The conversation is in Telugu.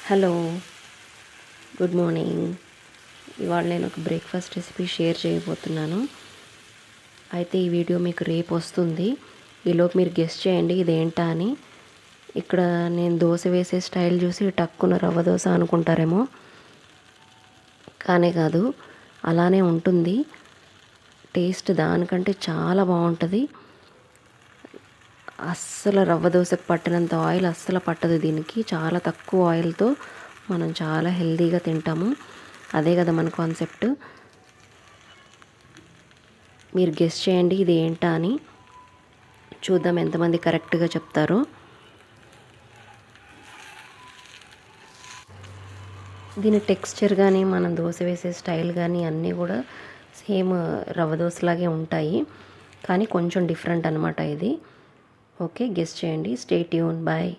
Hello, good morning. ఇవాళ నేను ఒక బ్రేక్ఫాస్ట్ రెసిపీ షేర్ చేయబోతున్నాను. అయితే ఈ వీడియో మీకు రేపు వస్తుంది. ఈలోపు మీరు గెస్ చేయండి ఇదేంటా అని. ఇక్కడ నేను దోశ వేసే స్టైల్ చూసి టక్కున రవ్వ దోశ అనుకుంటారేమో, కానీ కాదు, అలానే ఉంటుంది. టేస్ట్ దానికంటే చాలా బాగుంటుంది. అస్సలు రవ్వ దోశకు పట్టినంత ఆయిల్ అస్సలు పట్టదు దీనికి. చాలా తక్కువ ఆయిల్తో మనం చాలా హెల్తీగా తింటాము. అదే కదా మన కాన్సెప్ట్. మీరు గెస్ చేయండి ఇది ఏంటా అని. చూద్దాం ఎంతమంది కరెక్ట్గా చెప్తారో. దీని టెక్స్చర్ కానీ మనం దోశ వేసే స్టైల్ కానీ అన్నీ కూడా సేమ్ రవ్వ దోశలాగే ఉంటాయి, కానీ కొంచెం డిఫరెంట్ అనమాట ఇది. ఓకే, గెస్ చేయండి. Stay tune. బాయ్.